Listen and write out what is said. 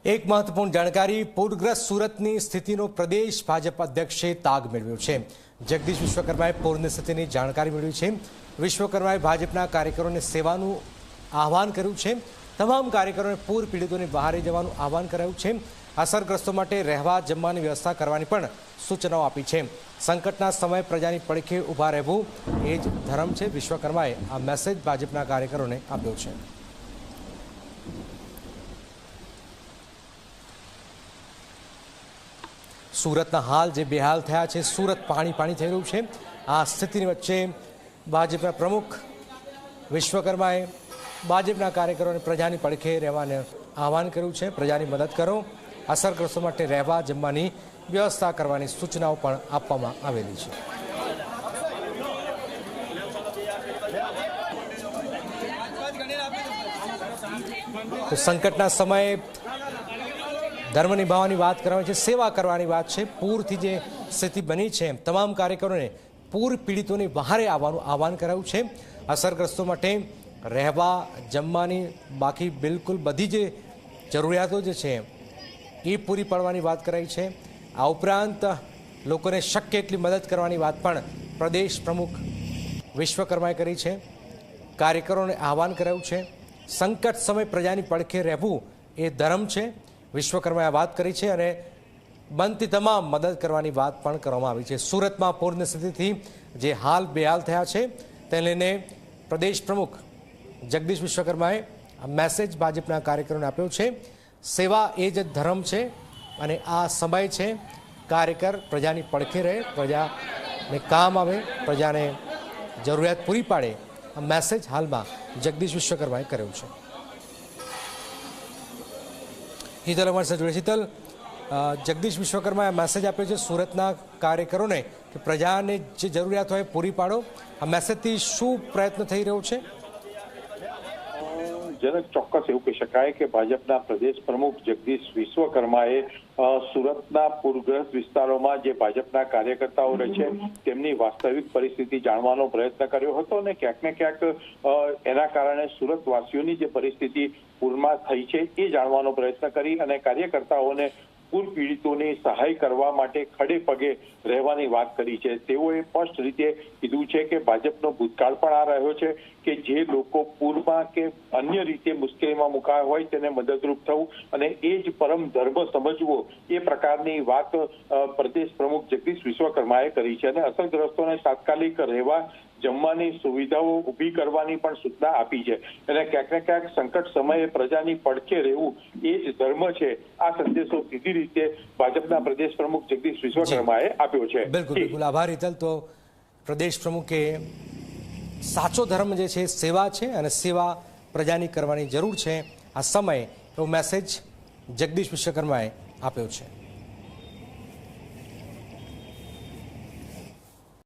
એક મહત્વપૂર્ણ જાણકારી પૂરગ્રસ્ત સુરતની સ્થિતિનો પ્રદેશ ભાજપ અધ્યક્ષે તાગ મેળવ્યો છે। જગદીશ વિશ્વકર્માએ પૂરની સ્થિતિની જાણકારી મેળવી છે। વિશ્વકર્માએ ભાજપના કાર્યકરોને સેવાનું આહવાન કર્યું છે। તમામ કાર્યકરોને પૂર પીડિતોની બહાર જવાનું આહવાન કરાયું છે। અસરગ્રસ્તો માટે રહેવા જમવાની વ્યવસ્થા કરવાની પણ સૂચનાઓ આપી છે। સંકટના સમયે પ્રજાની પડખે ઊભા રહેવું એ જ ધર્મ છે। વિશ્વકર્માએ આ મેસેજ ભાજપના કાર્યકરોને આપ્યો છે। सूरतना हाल जे बेहाल थया छे, सूरत पाणी पाणी थई रह्युं छे। आ स्थितिनी वच्चे भाजपना प्रमुख विश्वकर्माए भाजपना कार्यकरोने प्रजानी પડખે રહેવાને આહવાન કર્યું છે। પ્રજાની મદદ કરો, અસરગ્રસ્તો માટે રહેવા જમવાની વ્યવસ્થા કરવાની સૂચનાઓ પણ આપવામાં આવેલી છે। તો સંકટના સમયે धर्म निभावવાની વાત કરવાની છે, સેવા કરવાની વાત છે। પૂરથી જે સ્થિતિ બની છે તમામ કાર્યકરોને પૂર પીડિતોની બહારે આવવાનું આહવાન કરાયું છે। અસરગ્રસ્તો માટે રહેવા જમવાની બાકી બિલકુલ બધી જે જરૂરિયાતો જે છે એ પૂરી પાડવાની વાત કરાઈ છે। આ ઉપરાંત લોકોને શક્ય એટલી મદદ કરવાની વાત પણ પ્રદેશ પ્રમુખ વિશ્વકર્માએ કરી છે। કાર્યકરોને આહવાન કરાયું છે। સંકટ સમય પ્રજાની પડખે રહેવું એ ધર્મ છે। વિશ્વકર્માએ વાત કરી છે અને બનતી તમામ મદદ કરવાની વાત પણ કરવામાં આવી છે। સુરતમાં પૂરની સ્થિતિથી જે હાલ બેહાલ થયા છે તેને લઈને પ્રદેશ પ્રમુખ જગદીશ વિશ્વકર્માએ આ મેસેજ ભાજપના કાર્યકરોને આપ્યો છે। સેવા એ જ ધર્મ છે અને આ સમય છે કાર્યકર પ્રજાની પડખે રહે, પ્રજાને કામ આવે, પ્રજાને જરૂરિયાત પૂરી પાડે। આ મેસેજ હાલમાં જગદીશ વિશ્વકર્માએ કર્યો છે। હિતલ અમારી સાથે જોડે। હિતલ, જગદીશ વિશ્વકર્માએ મેસેજ આપ્યો છે સુરતના કાર્યકરોને કે પ્રજાને જે જરૂરિયાત હોય પૂરી પાડો। આ મેસેજથી શું પ્રયત્ન થઈ રહ્યો છે? જનક ચોક્કસ એવું કહી શકાય કે ભાજપના પ્રદેશ પ્રમુખ જગદીશ વિશ્વકર્માએ સુરતના પૂરગ્રસ્ત વિસ્તારોમાં જે ભાજપના કાર્યકર્તાઓ રહે છે તેમની વાસ્તવિક પરિસ્થિતિ જાણવાનો પ્રયત્ન કર્યો હતો અને ક્યાંક ને ક્યાંક એના કારણે સુરતવાસીઓની જે પરિસ્થિતિ પૂરમાં થઈ છે એ જાણવાનો પ્રયત્ન કરી અને કાર્યકર્તાઓને પૂર પીડિતોની સહાય કરવા માટે ખડે પગે રહેવાની વાત કરી છે। તેઓએ સ્પષ્ટ રીતે કીધું છે કે ભાજપનો ભૂતકાળ પણ આ રહ્યો છે કે જે લોકો પૂરમાં કે અન્ય રીતે મુશ્કેલીમાં મુકાયા હોય તેને મદદરૂપ થવું અને એ જ પરમ ધર્મ સમજવો એ પ્રકારની વાત પ્રદેશ પ્રમુખ જગદીશ વિશ્વકર્માએ કરી છે અને અસરગ્રસ્તોને તાત્કાલિક રહેવા જમવાની સુવિધાઓ ઊભી કરવાની પણ સૂચના આપી છે અને ક્યાંક ને ક્યાંક સંકટ સમયે પ્રજાની પડખે રહેવું એ જ ધર્મ છે। આ સંદેશો સીધી રીતે ભાજપના પ્રદેશ પ્રમુખ જગદીશ વિશ્વકર્માએ આપ્યો છે। બિલકુલ બિલકુલ આભાર હિતલ। તો પ્રદેશ પ્રમુખે સાચો ધર્મ જે છે સેવા છે અને સેવા પ્રજાની કરવાની જરૂર છે આ સમયે એવો મેસેજ જગદીશ વિશ્વકર્માએ આપ્યો છે।